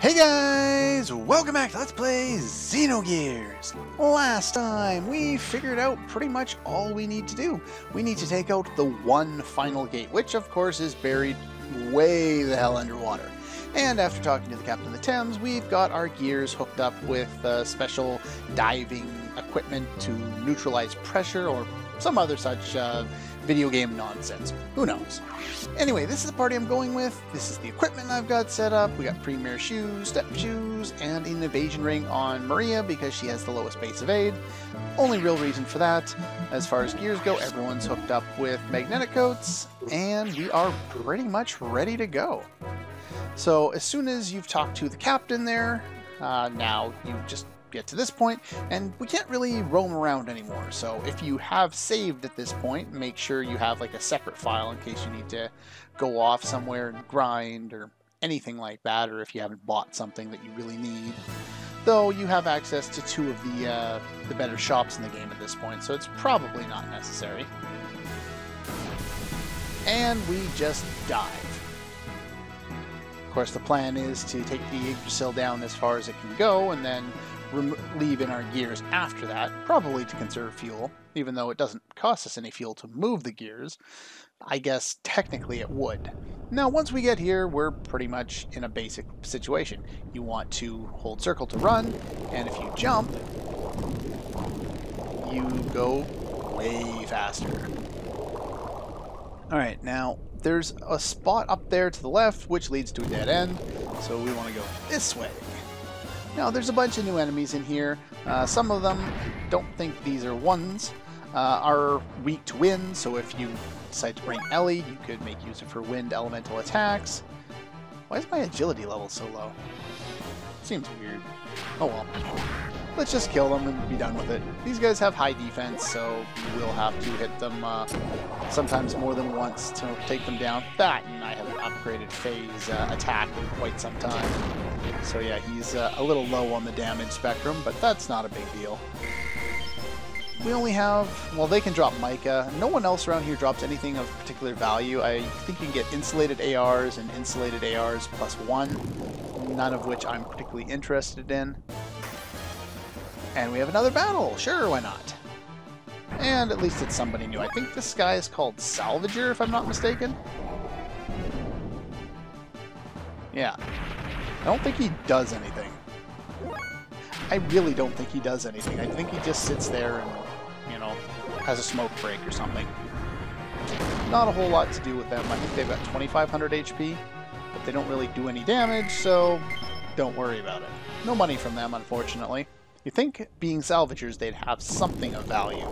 Hey guys! Welcome back to Let's Play Xenogears! Last time, we figured out pretty much all we need to do. We need to take out the one final gate, which of course is buried way the hell underwater. And after talking to the captain of the Thames, we've got our gears hooked up with special diving equipment to neutralize pressure or some other such video game nonsense. Who knows? Anyway, this is the party I'm going with. This is the equipment I've got set up. We got premier shoes, step shoes, and an evasion ring on Maria because she has the lowest base evade. Only real reason for that. As far as gears go, everyone's hooked up with magnetic coats, and we are pretty much ready to go. So as soon as you've talked to the captain there, now you just get to this point, and we can't really roam around anymore. So if you have saved at this point, make sure you have like a separate file in case you need to go off somewhere and grind or anything like that, or if you haven't bought something that you really need. Though you have access to two of the better shops in the game at this point, so it's probably not necessary. And we just dive. Of course, the plan is to take the Yggdrasil down as far as it can go, and then leave in our gears after that, probably to conserve fuel, even though it doesn't cost us any fuel to move the gears. I guess technically it would. Now, once we get here, we're pretty much in a basic situation. You want to hold circle to run, and if you jump, you go way faster. Alright, now, there's a spot up there to the left, which leads to a dead end, so we want to go this way. Now, there's a bunch of new enemies in here. Some of them, don't think these are ones, are weak to wind, so if you decide to bring Ellie, you could make use of her wind elemental attacks. Why is my agility level so low? Seems weird. Oh well. Let's just kill them and be done with it. These guys have high defense, so you will have to hit them sometimes more than once to take them down. That, and I haven't upgraded Faye's attack in quite some time. So yeah, he's a little low on the damage spectrum, but that's not a big deal. We only have, well, they can drop mica. No one else around here drops anything of particular value. I think you can get insulated ARs and insulated ARs +1, none of which I'm particularly interested in. And we have another battle. Sure, why not? And at least it's somebody new. I think this guy is called Salvager, if I'm not mistaken. Yeah. I don't think he does anything. I really don't think he does anything. I think he just sits there and, you know, has a smoke break or something. Not a whole lot to do with them. I think they've got 2,500 HP, but they don't really do any damage, so don't worry about it. No money from them, unfortunately. You think, being salvagers, they'd have something of value.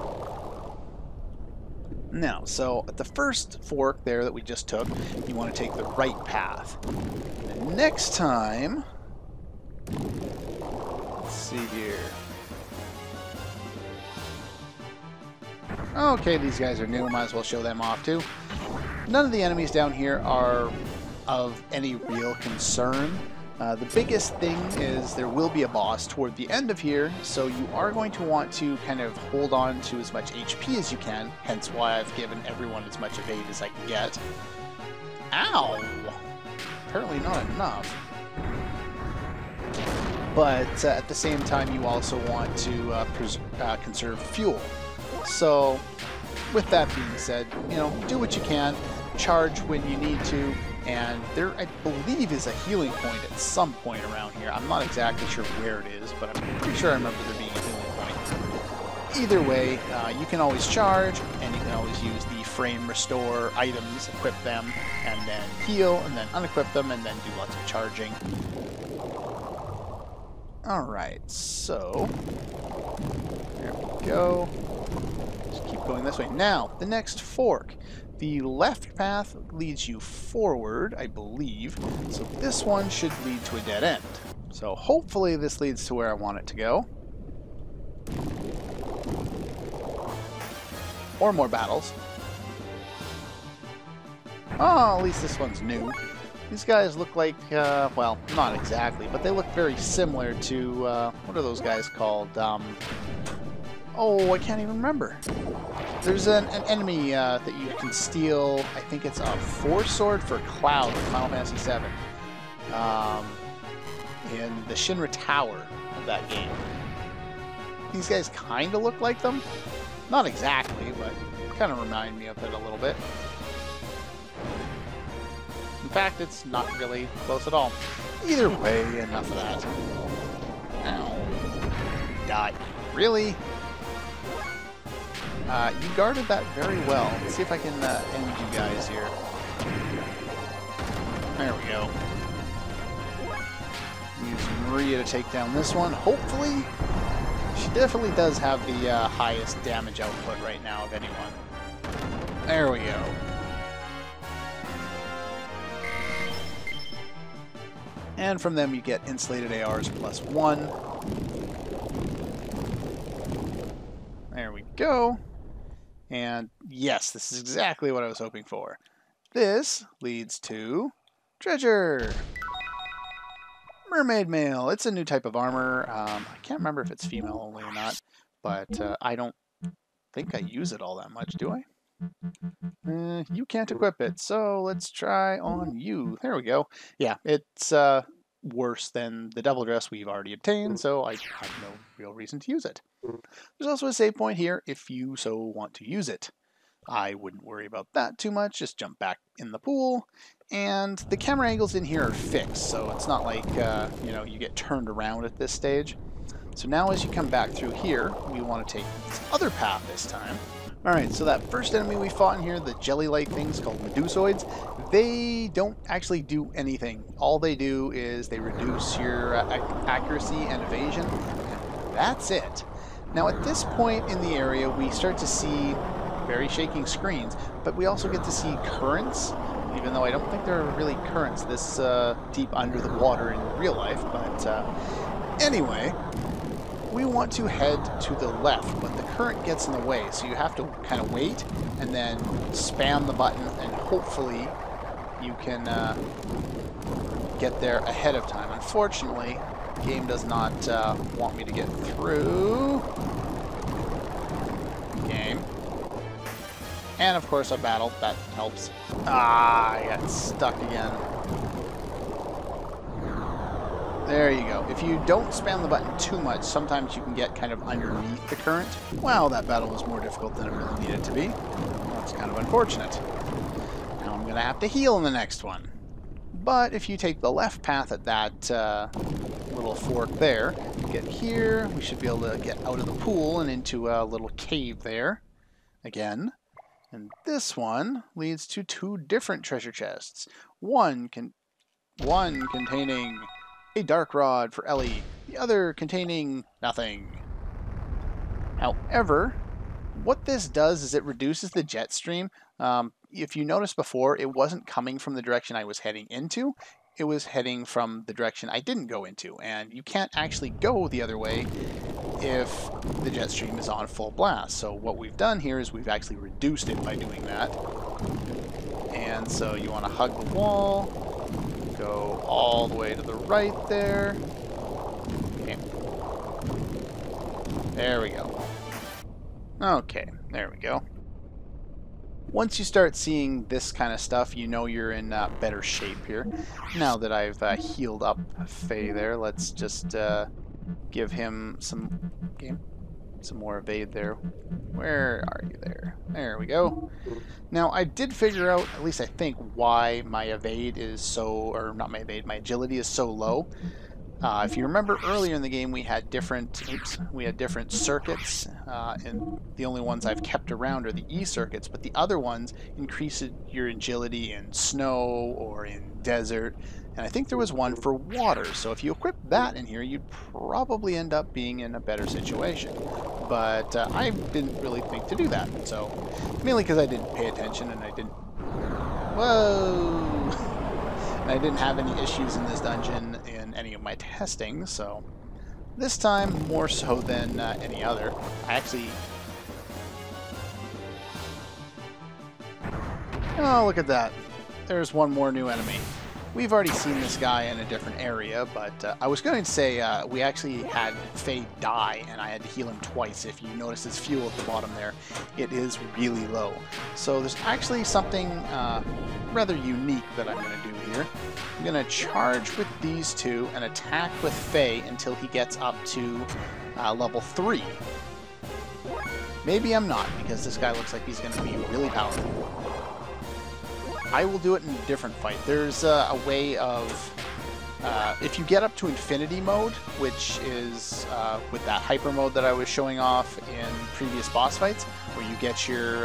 Now, so at the first fork there that we just took, you want to take the right path. And next time, let's see here. Okay, these guys are new, might as well show them off too. None of the enemies down here are of any real concern. The biggest thing is there will be a boss toward the end of here, so you are going to want to kind of hold on to as much HP as you can, hence why I've given everyone as much evade as I can get. Ow! Apparently not enough. But at the same time, you also want to conserve fuel. So, with that being said, you know, do what you can, charge when you need to, and there, I believe, is a healing point at some point around here. I'm not exactly sure where it is, but I'm pretty sure I remember there being a healing point. Either way, you can always charge, and you can always use the frame restore items, equip them, and then heal, and then unequip them, and then do lots of charging. Alright, so there we go. Just keep going this way. Now, the next fork. The left path leads you forward, I believe, so this one should lead to a dead end. So hopefully this leads to where I want it to go. Or more battles. Oh, at least this one's new. These guys look like, well, not exactly, but they look very similar to, what are those guys called? Oh, I can't even remember. There's an enemy that you can steal. I think it's a Force Sword for Cloud in Final Fantasy VII. in the Shinra Tower of that game. These guys kind of look like them. Not exactly, but kind of remind me of it a little bit. In fact, it's not really close at all. Either way, enough of that. Ow. Die. Really? You guarded that very well. Let's see if I can end you guys here. There we go. Use Maria to take down this one. Hopefully, she definitely does have the highest damage output right now of anyone. There we go. And from them you get insulated ARs +1. There we go. And yes, this is exactly what I was hoping for. This leads to treasure. Mermaid mail. It's a new type of armor. I can't remember if it's female only or not, but I don't think I use it all that much, do I? You can't equip it, so let's try on you. There we go. Yeah, it's worse than the double dress we've already obtained, so I have no real reason to use it. There's also a save point here if you so want to use it. I wouldn't worry about that too much, just jump back in the pool, and the camera angles in here are fixed, so it's not like, you know, you get turned around at this stage. So now as you come back through here, we want to take this other path this time. Alright, so that first enemy we fought in here, the jelly-like things called Medusoids, they don't actually do anything. All they do is they reduce your accuracy and evasion. That's it. Now at this point in the area, we start to see very shaking screens, but we also get to see currents, even though I don't think there are really currents this deep under the water in real life. But anyway, we want to head to the left, but the current gets in the way, so you have to kind of wait and then spam the button, and hopefully you can get there ahead of time. Unfortunately, the game does not want me to get through. Game. And of course a battle, that helps. Ah, I got stuck again. There you go. If you don't spam the button too much, sometimes you can get kind of underneath the current. Wow, that battle was more difficult than it really needed to be. That's kind of unfortunate. Now I'm going to have to heal in the next one. But if you take the left path at that little fork there, get here, we should be able to get out of the pool and into a little cave there. Again. And this one leads to two different treasure chests. One containing a dark rod for Ellie, the other containing nothing. However, what this does is it reduces the jet stream. If you noticed before, it wasn't coming from the direction I was heading into. It was heading from the direction I didn't go into, and you can't actually go the other way if the jet stream is on full blast. So what we've done here is we've actually reduced it by doing that. And so you want to hug the wall, go all the way to the right there. Okay. There we go. Okay, there we go. Once you start seeing this kind of stuff, you know you're in better shape here. Now that I've healed up Faye there, let's just give him some more evade there. Where are you there? There we go. Now I did figure out, at least I think, why my evade is so, or not my evade, my agility is so low. If you remember earlier in the game, we had different circuits, and the only ones I've kept around are the E circuits, but the other ones increase your agility in snow or in desert, and I think there was one for water, so if you equip that in here, you'd probably end up being in a better situation. But I didn't really think to do that, so mainly because I didn't pay attention and I didn't... Whoa! And I didn't have any issues in this dungeon in any of my testing, so this time more so than any other. I actually... Oh, look at that. There's one more new enemy. We've already seen this guy in a different area, but I was going to say we actually had Faye die, and I had to heal him twice. If you notice his fuel at the bottom there, it is really low. So there's actually something rather unique that I'm going to do here. I'm going to charge with these two and attack with Faye until he gets up to level 3. Maybe I'm not, because this guy looks like he's going to be really powerful. I will do it in a different fight. There's a way of, if you get up to infinity mode, which is with that hyper mode that I was showing off in previous boss fights, where you get your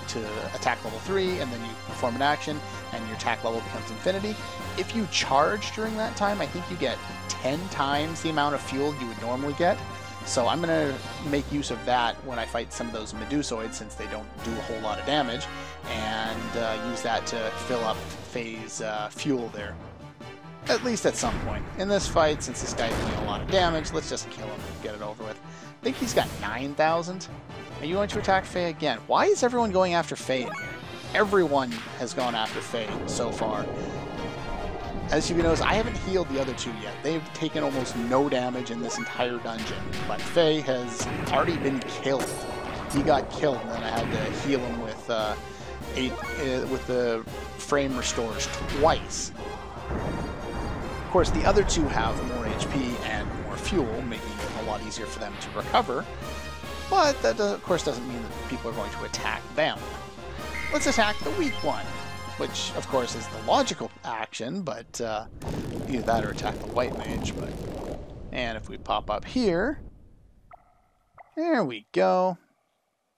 to attack level 3 and then you perform an action and your attack level becomes infinity. If you charge during that time, I think you get 10 times the amount of fuel you would normally get. So I'm going to make use of that when I fight some of those Medusoids, since they don't do a whole lot of damage, and use that to fill up Faye's fuel there. At least at some point. In this fight, since this guy's doing a lot of damage, let's just kill him and get it over with. I think he's got 9,000. Are you going to attack Faye again? Why is everyone going after Faye in here? Everyone has gone after Faye so far. As you can notice, I haven't healed the other two yet. They've taken almost no damage in this entire dungeon, but Faye has already been killed. He got killed, and then I had to heal him with with the frame restores twice. Of course, the other two have more HP and more fuel, making it a lot easier for them to recover, but that, of course, doesn't mean that people are going to attack them. Let's attack the weak one, which, of course, is the logical action, but either that or attack the white mage. And if we pop up here, there we go.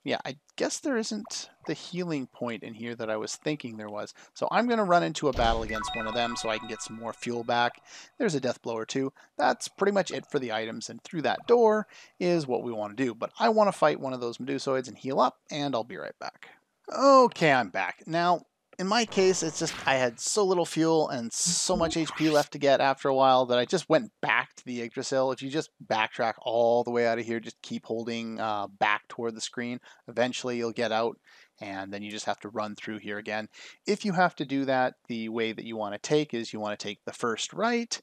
Yeah, I guess there isn't the healing point in here that I was thinking there was. So I'm going to run into a battle against one of them so I can get some more fuel back. There's a death blower too. That's pretty much it for the items, and through that door is what we want to do. But I want to fight one of those Medusoids and heal up, and I'll be right back. Okay, I'm back. Now, in my case, it's just I had so little fuel and so much HP left to get after a while that I just went back to the Yggdrasil. If you just backtrack all the way out of here, just keep holding back toward the screen, eventually you'll get out, and then you just have to run through here again. If you have to do that, the way that you want to take is you want to take the first right,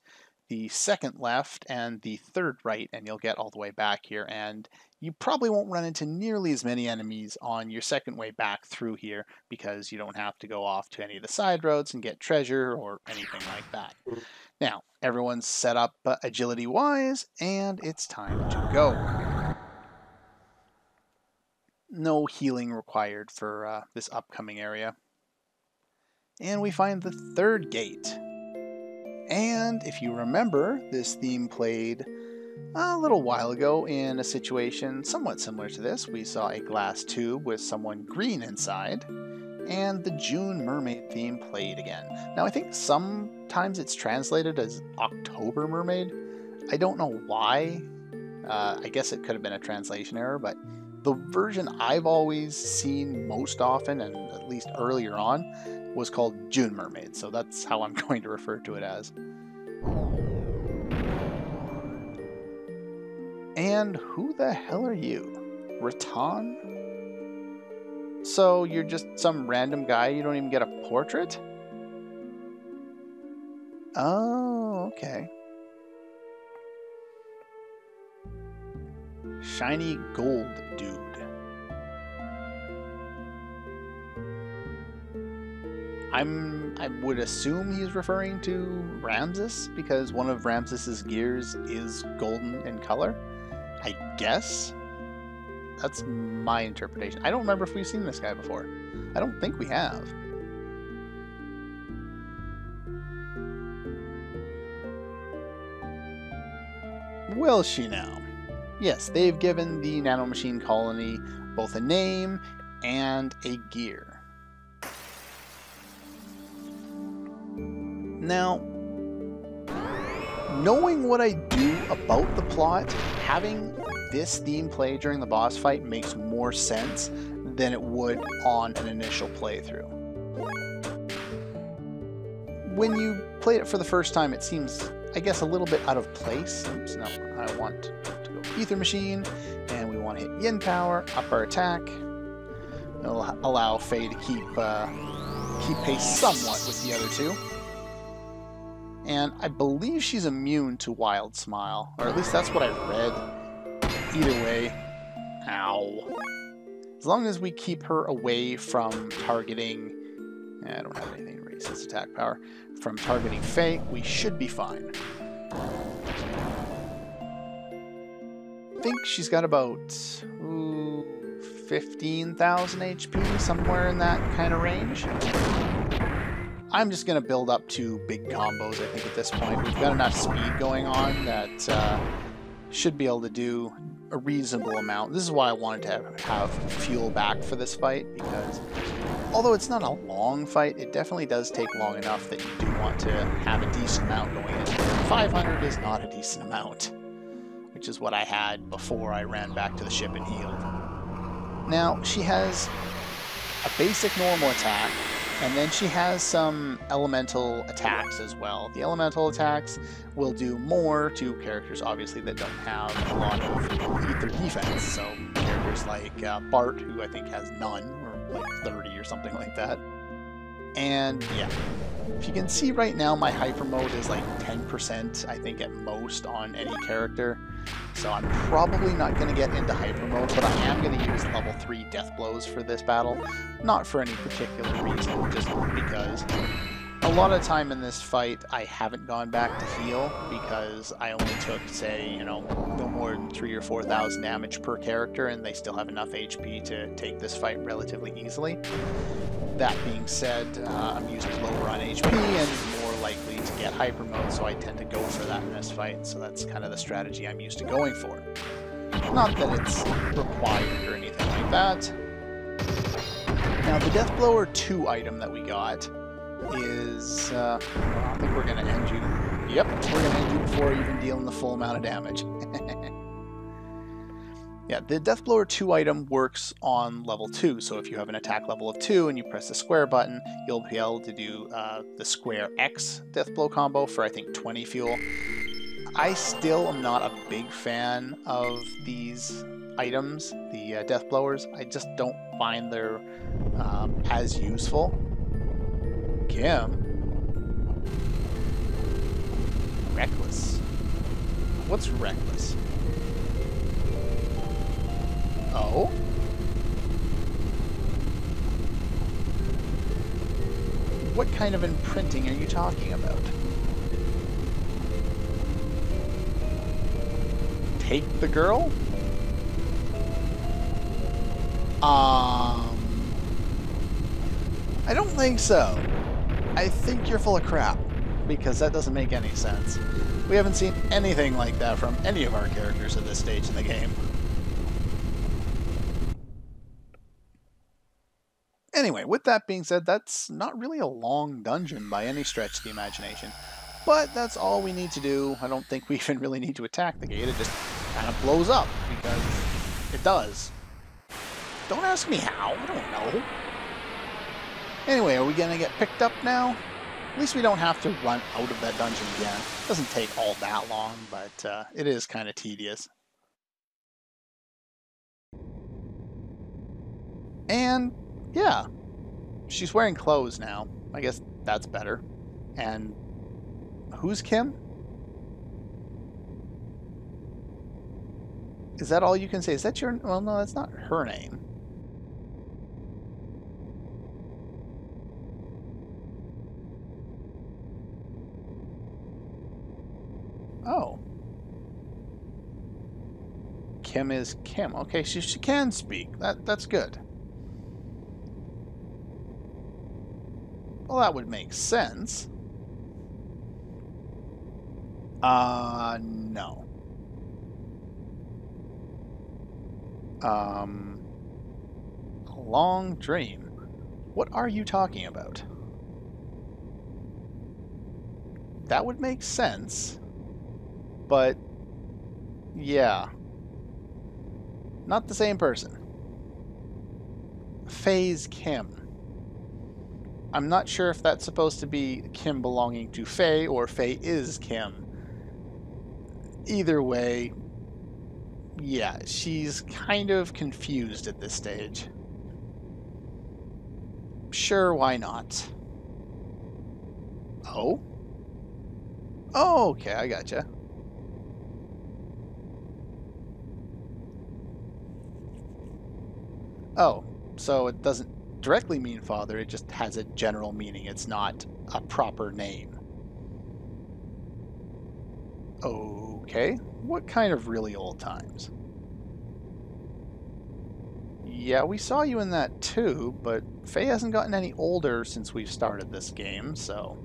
the second left, and the third right, and you'll get all the way back here. And you probably won't run into nearly as many enemies on your second way back through here, because you don't have to go off to any of the side roads and get treasure or anything like that. Now, everyone's set up agility-wise, and it's time to go. No healing required for this upcoming area. And we find the third gate. And if you remember, this theme played a little while ago in a situation somewhat similar to this. We saw a glass tube with someone green inside, and the June Mermaid theme played again. Now, I think sometimes it's translated as October Mermaid. I don't know why. I guess it could have been a translation error, but the version I've always seen most often, and at least earlier on, was called June Mermaid, so that's how I'm going to refer to it as. And who the hell are you? Rattan? So you're just some random guy, you don't even get a portrait? Oh, okay. Shiny gold dude. I would assume he's referring to Ramses, because one of Ramses's gears is golden in color. I guess? That's my interpretation. I don't remember if we've seen this guy before. I don't think we have. Will she now? Yes, they've given the nanomachine colony both a name and a gear. Now, knowing what I do about the plot, having this theme play during the boss fight makes more sense than it would on an initial playthrough. When you played it for the first time, it seems, I guess, a little bit out of place. Oops, no, I want to go Ether Machine, and we want to hit Yin Power, up our attack. It'll allow Faye to keep pace somewhat with the other two. And I believe she's immune to Wild Smile, or at least that's what I've read. Either way, ow. As long as we keep her away from targeting, I don't have anything to raise his attack power, from targeting Faye, we should be fine. I think she's got about 15,000 HP, somewhere in that kind of range. I'm just going to build up to big combos, I think, at this point. We've got enough speed going on that should be able to do a reasonable amount. This is why I wanted to have fuel back for this fight, because although it's not a long fight, it definitely does take long enough that you do want to have a decent amount going in. 500 is not a decent amount, which is what I had before I ran back to the ship and healed. Now, she has a basic normal attack, and then she has some elemental attacks as well. The elemental attacks will do more to characters, obviously, that don't have a lot of ether defense. So characters like Bart, who I think has none, or like 30 or something like that. And yeah, if you can see right now, my hyper mode is like 10%, I think, at most on any character. So I'm probably not going to get into hyper mode, but I am going to use level 3 death blows for this battle. Not for any particular reason, just because a lot of time in this fight I haven't gone back to heal because I only took, say, you know, no more than 3,000 or 4,000 damage per character, and they still have enough HP to take this fight relatively easily. That being said, I'm usually lower on HP and more likely to get hyper mode, so I tend to go for that in this fight, so that's kind of the strategy I'm used to going for. Not that it's required or anything like that. Now, the Death Blower 2 item that we got is... I think we're going to end you... Yep, we're going to end you before even dealing the full amount of damage. Yeah, the Death Blower 2 item works on level 2, so if you have an attack level of 2 and you press the square button, you'll be able to do the square X Death Blow combo for, I think, 20 fuel. I still am not a big fan of these items, the Death Blowers. I just don't find they're as useful. Kim. Reckless. What's reckless? Oh? What kind of imprinting are you talking about? Take the girl? I don't think so. I think you're full of crap, because that doesn't make any sense. We haven't seen anything like that from any of our characters at this stage in the game. Anyway, with that being said, that's not really a long dungeon by any stretch of the imagination. But that's all we need to do. I don't think we even really need to attack the gate. It just kind of blows up, because it does. Don't ask me how. I don't know. Anyway, are we going to get picked up now? At least we don't have to run out of that dungeon again. It doesn't take all that long, but it is kind of tedious. And yeah, she's wearing clothes now. I guess that's better. And who's Kim? Is that all you can say? Is that your... Well, no, that's not her name. Oh. Kim is Kim. Okay, she can speak. That's good. Well, that would make sense. No. A long dream. What are you talking about? That would make sense. But, yeah. Not the same person. Faye's Kim. I'm not sure if that's supposed to be Kim belonging to Faye or Faye is Kim. Either way, yeah, she's kind of confused at this stage. Sure, why not? Oh? Oh, okay, I gotcha. Oh, so it doesn't directly mean father, it just has a general meaning. It's not a proper name. Okay, what kind of really old times? Yeah, we saw you in that too, but Faye hasn't gotten any older since we've started this game, so...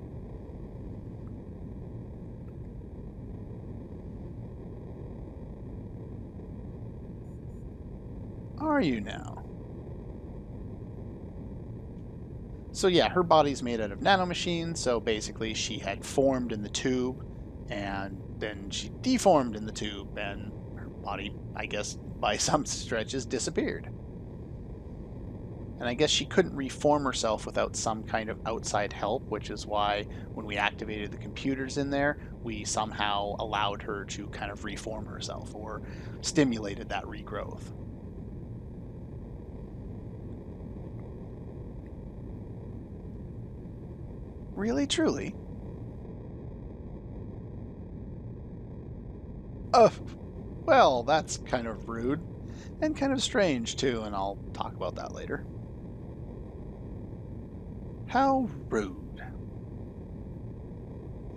Are you now? So yeah, her body's made out of nanomachines, so basically she had formed in the tube, and then she deformed in the tube, and her body, I guess, by some stretches, disappeared. And I guess she couldn't reform herself without some kind of outside help, which is why when we activated the computers in there, we somehow allowed her to kind of reform herself, or stimulated that regrowth. Really, truly? Oh, well, that's kind of rude. And kind of strange, too, and I'll talk about that later. How rude.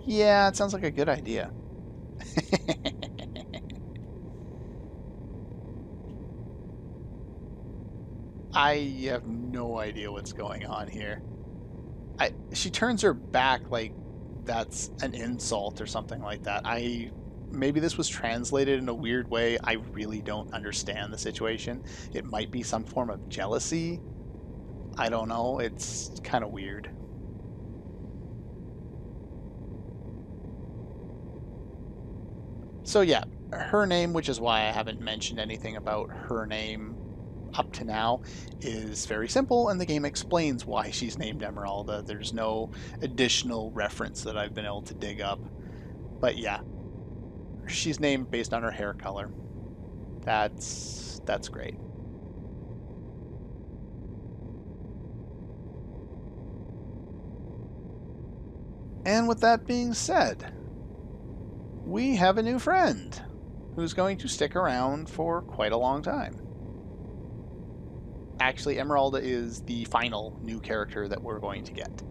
Yeah, it sounds like a good idea. I have no idea what's going on here. She turns her back like that's an insult or something like that. Maybe this was translated in a weird way. I really don't understand the situation. It might be some form of jealousy. I don't know. It's kind of weird. So yeah, her name, which is why I haven't mentioned anything about her name up to now, is very simple, and the game explains why she's named Emeralda. There's no additional reference that I've been able to dig up. But yeah, she's named based on her hair color. That's great. And with that being said, we have a new friend who's going to stick around for quite a long time. Actually, Emeralda is the final new character that we're going to get.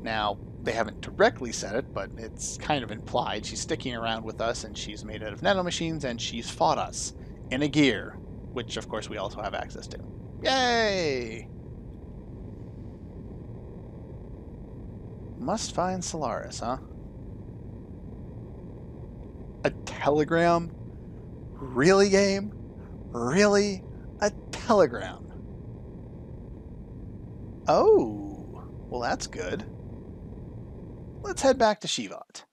Now, they haven't directly said it, but it's kind of implied. She's sticking around with us, and she's made out of nanomachines, and she's fought us in a gear, which of course we also have access to. Yay! Must find Solaris, huh? A telegram? Really, game? Really? A telegram? Oh, well that's good. Let's head back to Shivat.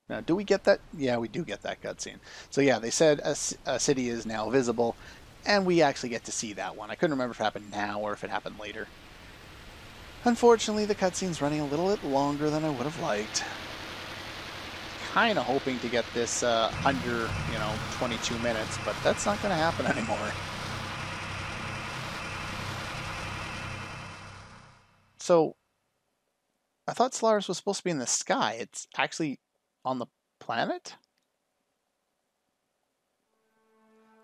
Now, do we get that? Yeah, we do get that cutscene. So yeah, they said a city is now visible, and we actually get to see that one. I couldn't remember if it happened now or if it happened later. Unfortunately, the cutscene's running a little bit longer than I would have liked. Kind of hoping to get this under, 22 minutes, but that's not going to happen anymore. So, I thought Solaris was supposed to be in the sky. It's actually on the planet?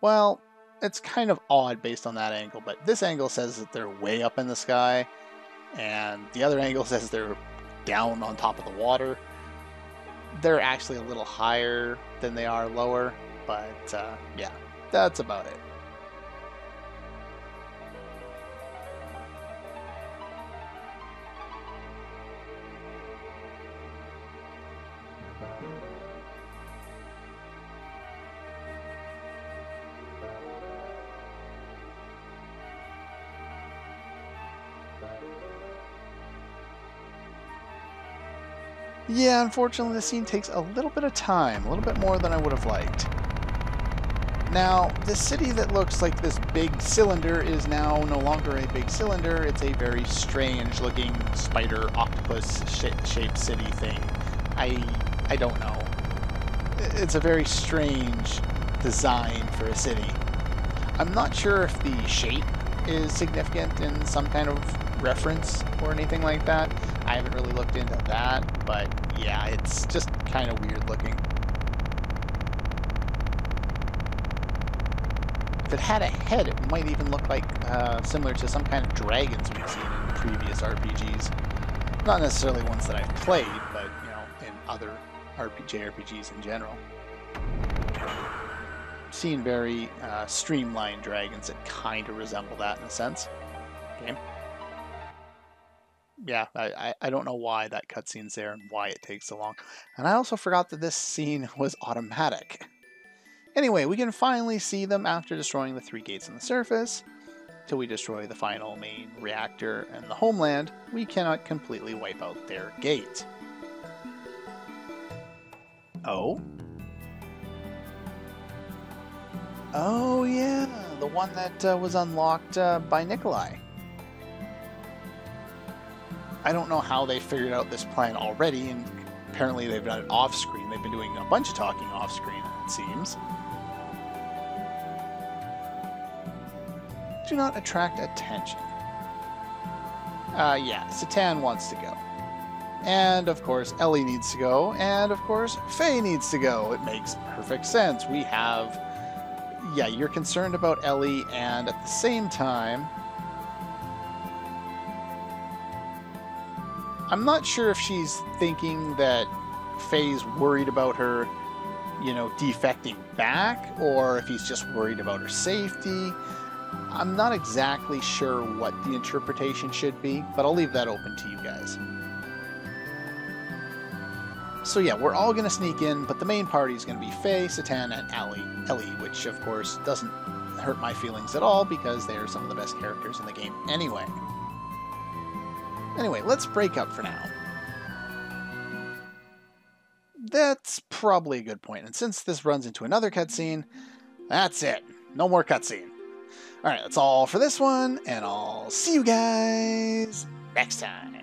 Well, it's kind of odd based on that angle, but this angle says that they're way up in the sky, and the other angle says they're down on top of the water. They're actually a little higher than they are lower, but yeah, that's about it. Yeah, unfortunately the scene takes a little bit of time, a little bit more than I would have liked. Now, this city that looks like this big cylinder is now no longer a big cylinder, it's a very strange looking spider octopus shaped city thing. I don't know. It's a very strange design for a city. I'm not sure if the shape is significant in some kind of reference or anything like that. I haven't really looked into that, but yeah, it's just kind of weird looking. If it had a head, it might even look like similar to some kind of dragons we've seen in previous RPGs. Not necessarily ones that I've played, but you know, in other JRPGs in general. I've seen very streamlined dragons that kind of resemble that in a sense. Okay. Yeah, I don't know why that cutscene's there and why it takes so long. And I also forgot that this scene was automatic. Anyway, we can finally see them after destroying the 3 gates on the surface. Till we destroy the final main reactor and the homeland, we cannot completely wipe out their gate. Oh? Oh yeah, the one that was unlocked by Nikolai. I don't know how they figured out this plan already, and apparently they've done it off-screen. They've been doing a bunch of talking off-screen, it seems. Do not attract attention. Yeah, Satan wants to go. And, of course, Ellie needs to go. And, of course, Faye needs to go. It makes perfect sense. We have... Yeah, you're concerned about Ellie, and at the same time... I'm not sure if she's thinking that Faye's worried about her, you know, defecting back, or if he's just worried about her safety. I'm not exactly sure what the interpretation should be, but I'll leave that open to you guys. So yeah, we're all going to sneak in, but the main party is going to be Faye, Satan, and Ellie, which of course doesn't hurt my feelings at all because they are some of the best characters in the game anyway. Anyway, let's break up for now. That's probably a good point, and since this runs into another cutscene, that's it. No more cutscene. Alright, that's all for this one, and I'll see you guys next time.